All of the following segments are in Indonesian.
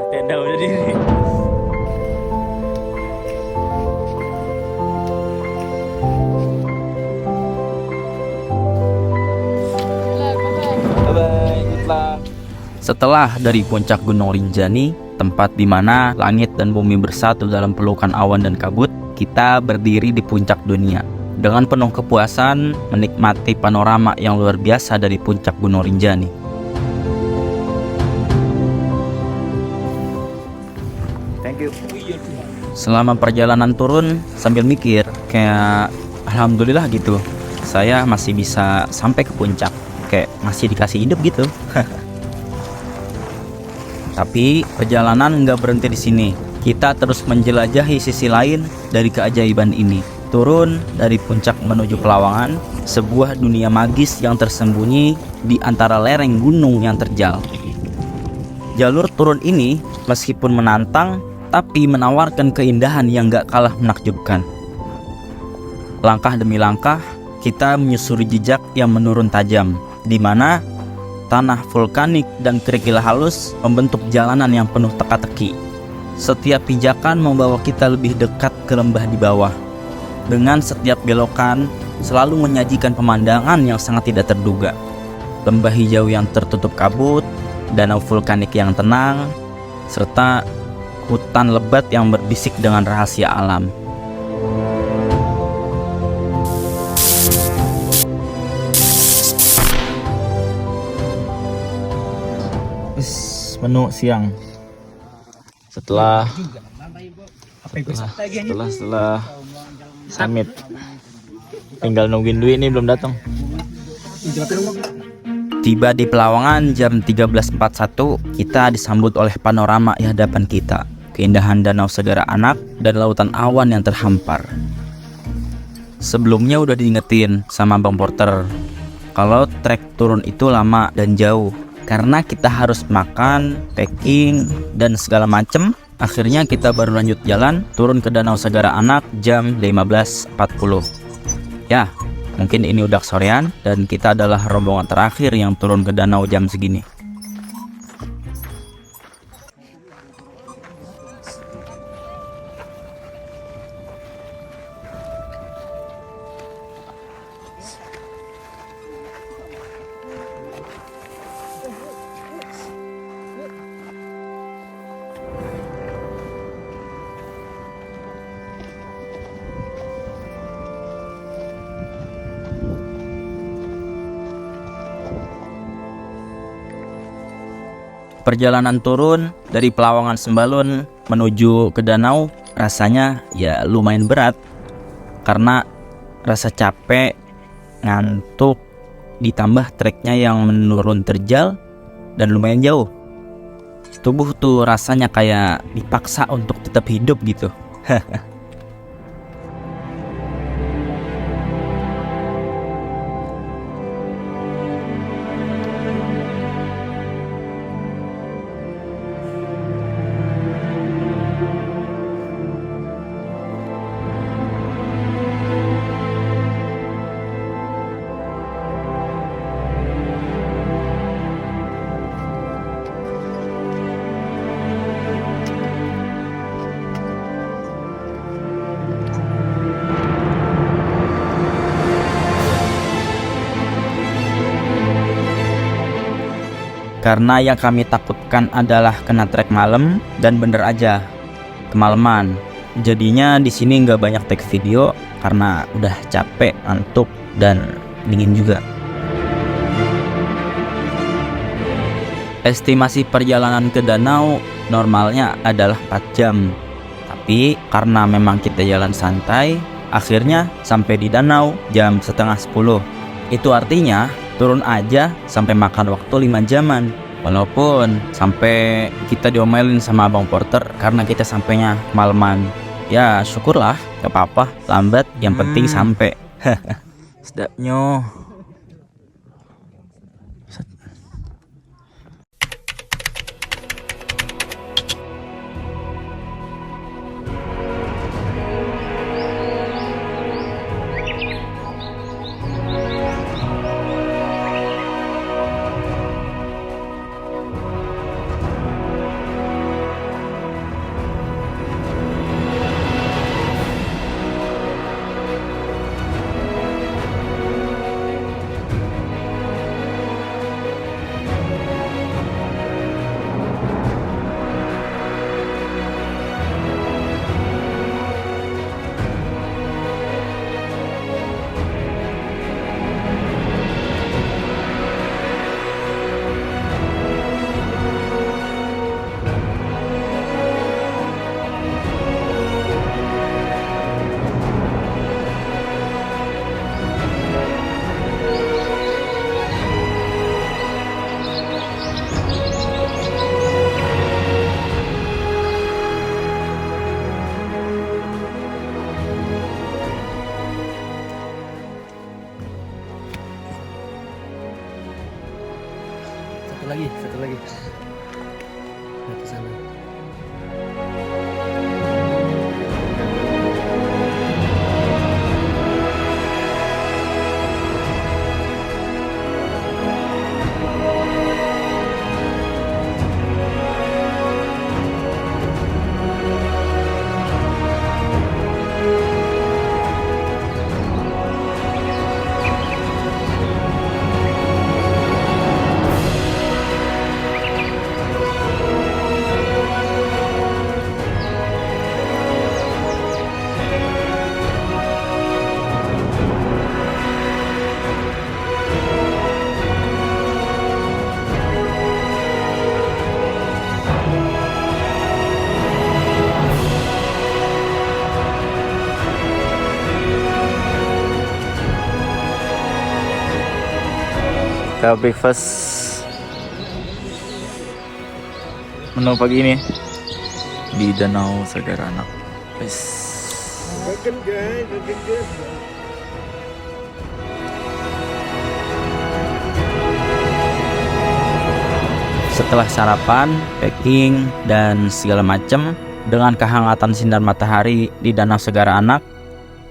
Tenda udah diri. Bye-bye, good luck. Setelah dari puncak Gunung Rinjani, tempat di mana langit dan bumi bersatu dalam pelukan awan dan kabut, kita berdiri di puncak dunia. Dengan penuh kepuasan, menikmati panorama yang luar biasa dari puncak Gunung Rinjani. Thank you. Selama perjalanan turun, sambil mikir, kayak alhamdulillah gitu, saya masih bisa sampai ke puncak. Kayak masih dikasih hidup gitu. Tapi perjalanan nggak berhenti di sini. Kita terus menjelajahi sisi lain dari keajaiban ini. Turun dari puncak menuju Pelawangan, sebuah dunia magis yang tersembunyi di antara lereng gunung yang terjal. Jalur turun ini meskipun menantang, tapi menawarkan keindahan yang gak kalah menakjubkan. Langkah demi langkah, kita menyusuri jejak yang menurun tajam, di mana tanah vulkanik dan kerikil halus membentuk jalanan yang penuh teka-teki. Setiap pijakan membawa kita lebih dekat ke lembah di bawah. Dengan setiap belokan selalu menyajikan pemandangan yang sangat tidak terduga. Lembah hijau yang tertutup kabut, danau vulkanik yang tenang, serta hutan lebat yang berbisik dengan rahasia alam. Menu siang. Setelah summit, tinggal nungguin duit ini belum datang. Tiba di Pelawangan jam 13.41, kita disambut oleh panorama di hadapan kita. Keindahan Danau Segara Anak dan lautan awan yang terhampar. Sebelumnya udah diingetin sama Bang Porter kalau trek turun itu lama dan jauh, karena kita harus makan, packing, dan segala macem. Akhirnya kita baru lanjut jalan turun ke Danau Segara Anak jam 15.40. Ya, mungkin ini udah sorean dan kita adalah rombongan terakhir yang turun ke danau jam segini. Perjalanan turun dari Pelawangan Sembalun menuju ke danau rasanya ya lumayan berat, karena rasa capek, ngantuk, ditambah treknya yang menurun terjal dan lumayan jauh. Tubuh tuh rasanya kayak dipaksa untuk tetap hidup gitu. Karena yang kami takutkan adalah kena trek malam, dan bener aja kemalaman. Jadinya di sini nggak banyak take video karena udah capek, ngantuk, dan dingin juga. Estimasi perjalanan ke danau normalnya adalah 4 jam. Tapi karena memang kita jalan santai, akhirnya sampai di danau jam setengah 10. Itu artinya turun aja sampai makan waktu 5 jaman. Walaupun sampai kita diomelin sama Abang Porter karena kita sampainya malaman. Ya syukurlah, gak apa-apa, lambat yang penting sampai. Sedapnya. Satu lagi. Nah, ke sana. Kita breakfast menu pagi ini di Danau Sagara Anak. Setelah sarapan, packing, dan segala macam, dengan kehangatan sinar matahari di Danau Sagara Anak,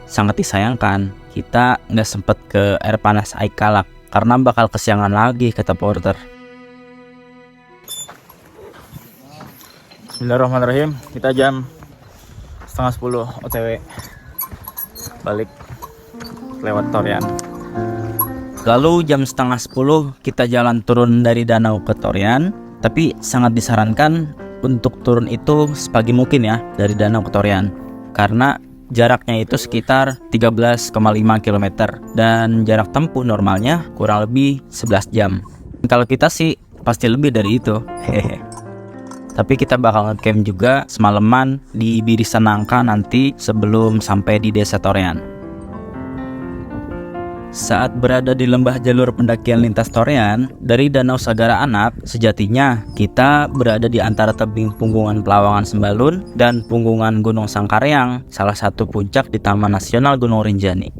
sangat disayangkan kita nggak sempet ke air panas Aikalak karena bakal kesiangan lagi, kata porter. Bismillahirrahmanirrahim. Kita jam 9:30 OTW balik lewat Torian. Lalu jam 9:30 kita jalan turun dari danau ke Torian. Tapi sangat disarankan untuk turun itu sepagi mungkin ya dari danau ke Torian, karena jaraknya itu sekitar 13,5 km dan jarak tempuh normalnya kurang lebih 11 jam. Kalau kita sih pasti lebih dari itu. Tapi kita bakal ngecamp juga semalaman di Birisan Nangka nanti sebelum sampai di desa Torian. Saat berada di lembah jalur pendakian lintas Torian dari Danau Sagara Anak, sejatinya kita berada di antara tebing punggungan Pelawangan Sembalun dan punggungan Gunung Sangkaryang, salah satu puncak di Taman Nasional Gunung Rinjani.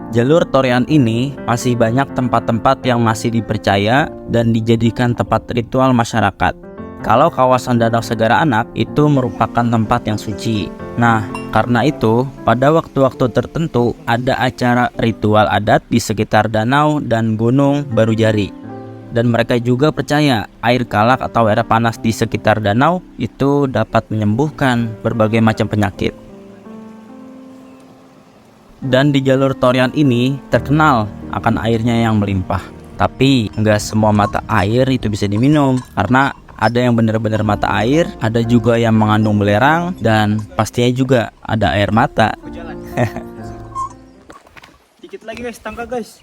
Jalur Torian ini masih banyak tempat-tempat yang masih dipercaya dan dijadikan tempat ritual masyarakat. Kalau kawasan Danau Sagara Anak itu merupakan tempat yang suci. Nah, karena itu pada waktu-waktu tertentu ada acara ritual adat di sekitar danau dan gunung Barujari. Dan mereka juga percaya air kalak atau air panas di sekitar danau itu dapat menyembuhkan berbagai macam penyakit. Dan di jalur Torian ini terkenal akan airnya yang melimpah. Tapi nggak semua mata air itu bisa diminum, karena ada yang benar-benar mata air, ada juga yang mengandung belerang, dan pastinya juga ada air mata. Dikit lagi guys, tangga guys.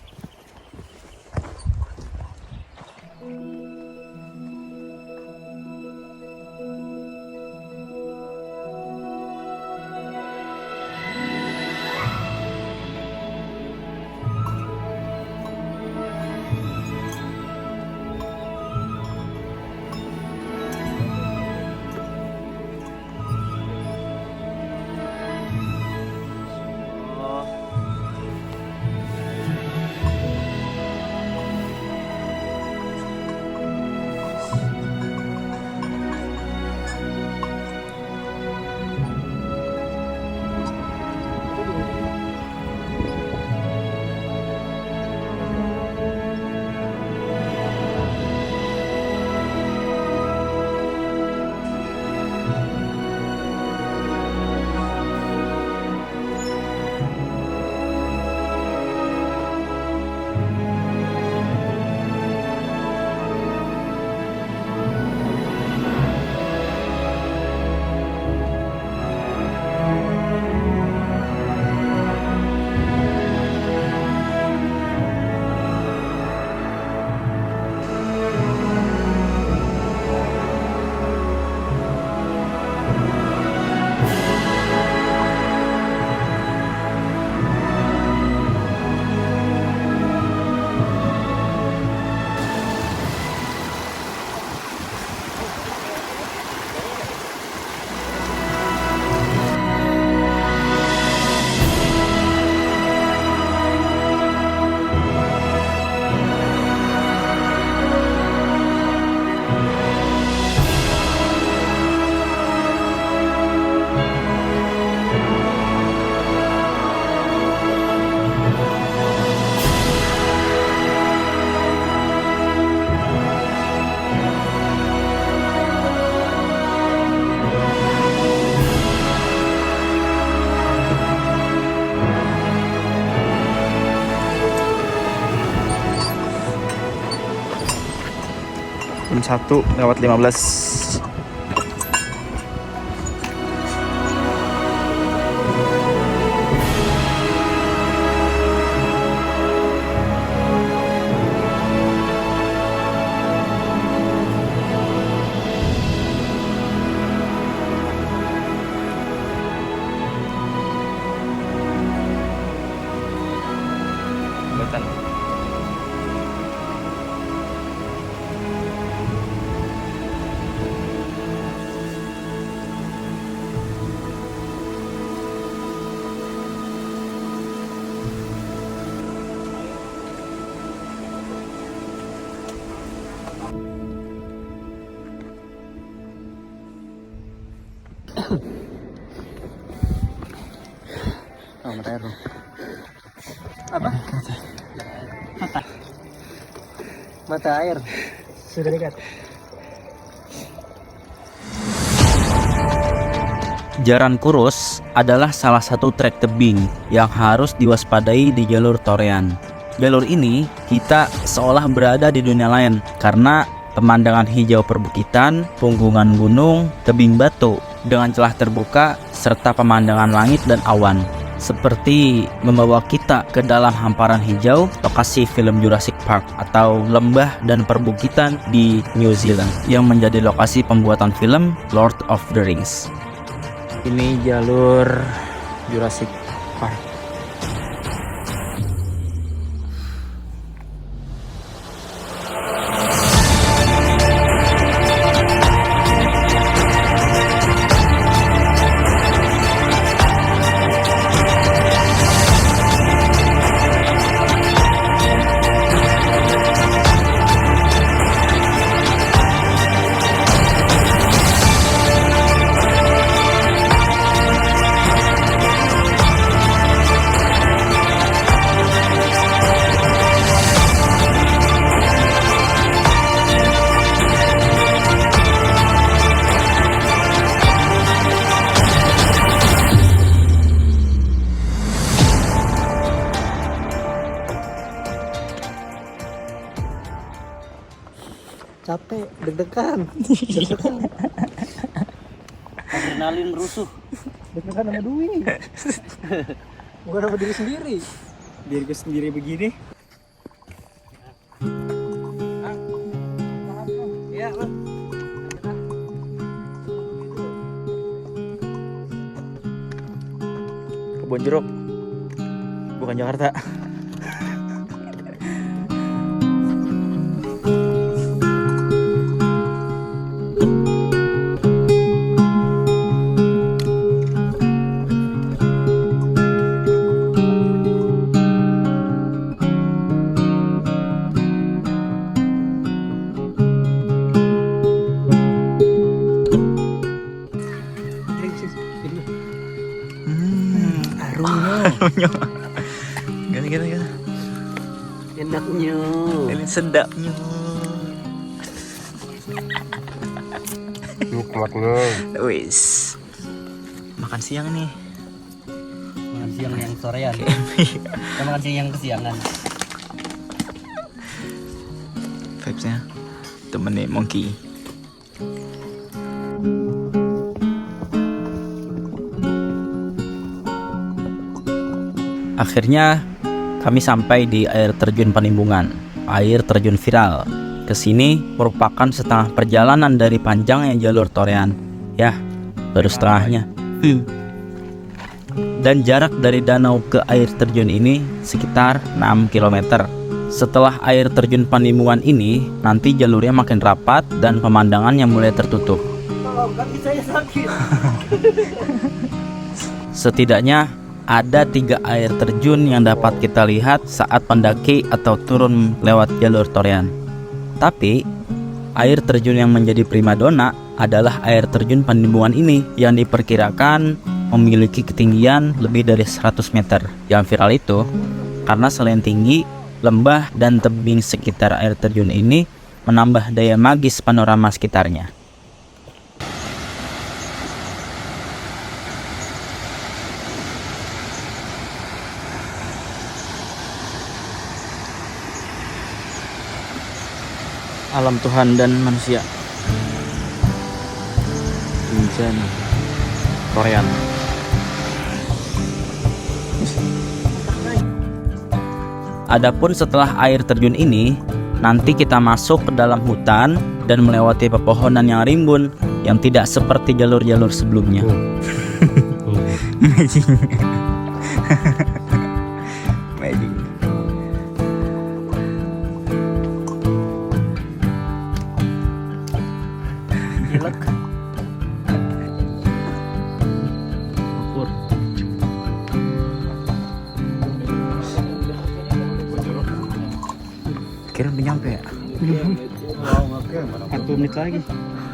1:15. Oh, mata air. Apa? Mata air. Sudah dekat. Jaran Kurus adalah salah satu trek tebing yang harus diwaspadai di jalur Torean. Jalur ini kita seolah berada di dunia lain karena pemandangan hijau perbukitan, punggungan gunung, tebing batu dengan celah terbuka serta pemandangan langit dan awan. Seperti membawa kita ke dalam hamparan hijau lokasi film Jurassic Park atau lembah dan perbukitan di New Zealand yang menjadi lokasi pembuatan film Lord of the Rings. Ini jalur Jurassic Park. Capek, deg-degan. Adrenalin rusuh. Deg-degan sama Dwi. Bukan sama diri sendiri. Biar gue sendiri begini. Iya, Bang. Kebun jeruk, bukan Jakarta. Arumnya. Gana. Enaknya. Ini sedapnya. Nikmatnya. Wis. Makan siang nih. Makan siang yang sorean. Kita makan siang yang kesiangan. Vibesnya temennya Monkey. Akhirnya kami sampai di air terjun Panimbungan, air terjun viral. Kesini merupakan setengah perjalanan dari panjangnya jalur Torean. Ya, baru setengahnya. Dan jarak dari danau ke air terjun ini sekitar 6 km. Setelah air terjun Panimbungan ini, nanti jalurnya makin rapat dan pemandangannya mulai tertutup. Tolong, kaki saya sakit. Setidaknya ada 3 air terjun yang dapat kita lihat saat pendaki atau turun lewat jalur Torean. Tapi air terjun yang menjadi primadona adalah air terjun Panimbungan ini yang diperkirakan memiliki ketinggian lebih dari 100 meter. Yang viral itu karena selain tinggi, lembah dan tebing sekitar air terjun ini menambah daya magis panorama sekitarnya. alam Tuhan dan manusia. Injan Korean. Adapun setelah air terjun ini, nanti kita masuk ke dalam hutan dan melewati pepohonan yang rimbun yang tidak seperti jalur-jalur sebelumnya. Magic. Magic. Gilek. Ukur. Kira udah nyampe ya? 1 menit lagi.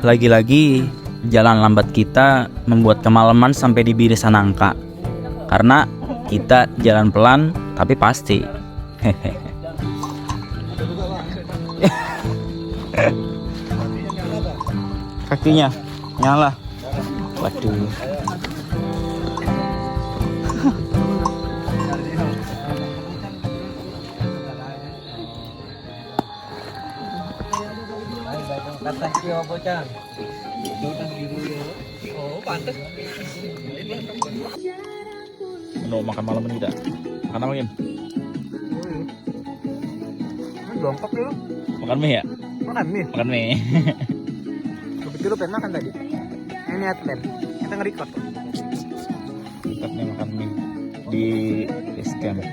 Lagi-lagi jalan lambat kita membuat kemalaman sampai di Biri Sanangka. Karena kita jalan pelan tapi pasti. Kakinya nyala. Waduh. Kata dia bocah. Oh, pantes. Mau makan malam ini tidak? Makan apa Kim? Longkok dulu. Makan mie ya? Makan mie. Makan mie. Begitu lu pengen makan tadi. Ini atlet. Kita nge-record. Kita makan mie di base camp.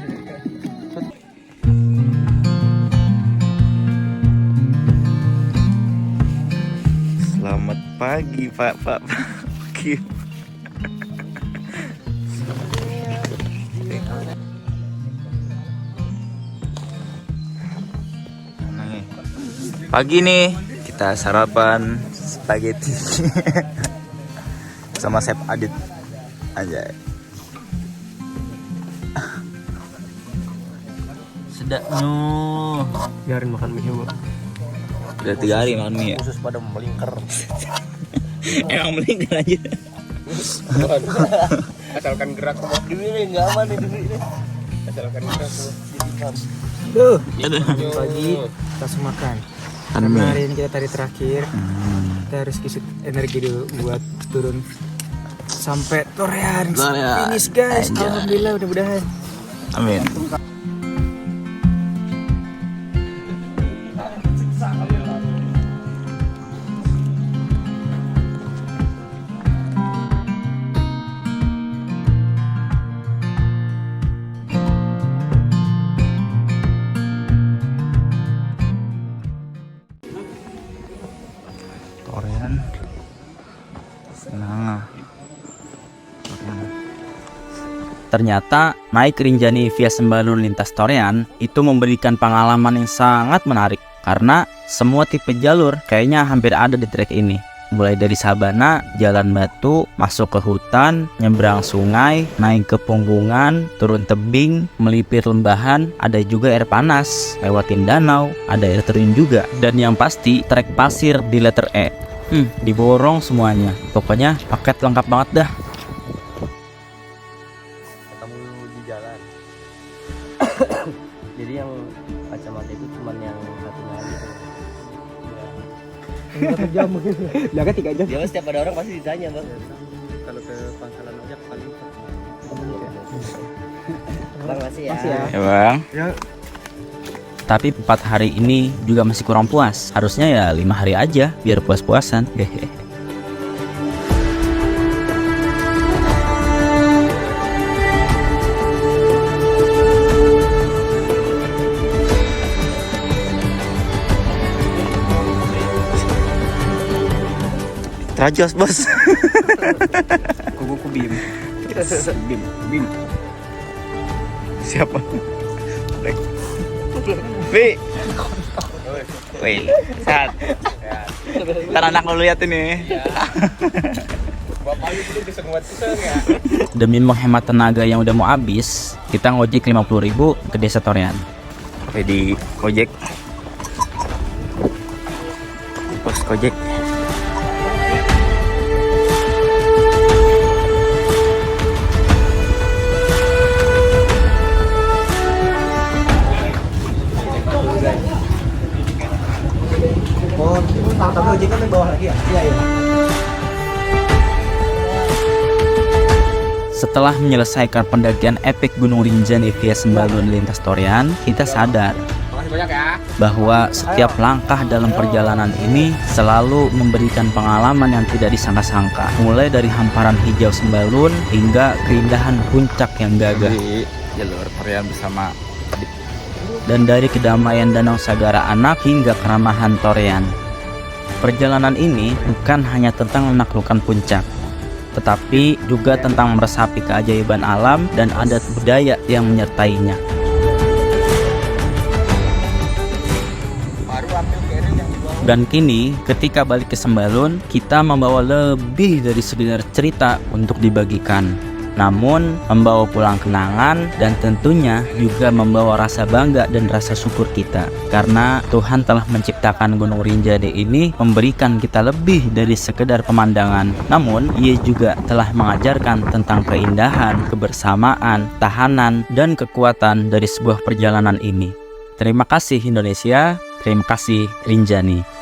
Selamat pagi Pak Kim. Pagi nih kita sarapan spaghetti sama Chef Adit aja. Sedap nuh. Biarin makan mie gua. Udah 3 hari makan mie ya. Khusus pada melingkar. Emang melingkar aja. Asalkan gerak semua. Ini enggak aman ini. Asalkan gerak semua. Duh. Pagi kita langsung makan. Karena hari ini kita tadi terakhir, kita harus isi energi dulu buat turun sampai Torean. Finish guys, alhamdulillah, mudah-mudahan. Amin. Torean. Nah. Ternyata naik Rinjani via Sembalun lintas Torean itu memberikan pengalaman yang sangat menarik karena semua tipe jalur kayaknya hampir ada di trek ini. Mulai dari sabana, jalan batu, masuk ke hutan, nyebrang sungai, naik ke punggungan, turun tebing, melipir lembahan, ada juga air panas, lewatin danau, ada air terjun juga. Dan yang pasti trek pasir di letter E. Diborong semuanya. Pokoknya paket lengkap banget dah. Ketemu di jalan. Jadi yang kacamata itu cuma yang satunya aja tuh. Berapa jam mungkin? Udah kan 3 jam. Ya setiap ada orang pasti ditanya, Bang. Kalau ke pangkalan ojek paling Bang masih ya. Ya bang. Ya. Tapi 4 hari ini juga masih kurang puas. Harusnya ya 5 hari aja biar puas-puasan. Hehe. Terajos bos. Kuku Bim. Bim. Siapa? Wi. Wih, sehat. Ntar anak lo lihat ini. Bapak lu dulu bisa nguat-nguat ya. Demi menghemat tenaga yang udah mau habis, kita ngojek 50.000 ke Desa Torean. Oke, di Gojek. Pos Gojek. Setelah menyelesaikan pendakian epik Gunung Rinjani via Sembalun lintas Torian, kita sadar bahwa setiap langkah dalam perjalanan ini selalu memberikan pengalaman yang tidak disangka-sangka, mulai dari hamparan hijau Sembalun hingga keindahan puncak yang gagah Di jalur Torian bersama dan dari kedamaian Danau Sagara Anak hingga keramahan Torian. Perjalanan ini bukan hanya tentang menaklukkan puncak, tetapi juga tentang meresapi keajaiban alam dan adat budaya yang menyertainya. Dan kini, ketika balik ke Sembalun, kita membawa lebih dari sekedar cerita untuk dibagikan, namun membawa pulang kenangan dan tentunya juga membawa rasa bangga dan rasa syukur kita, karena Tuhan telah menciptakan Gunung Rinjani ini memberikan kita lebih dari sekedar pemandangan, namun Ia juga telah mengajarkan tentang keindahan, kebersamaan, tahanan, dan kekuatan dari sebuah perjalanan ini. Terima kasih Indonesia, terima kasih Rinjani.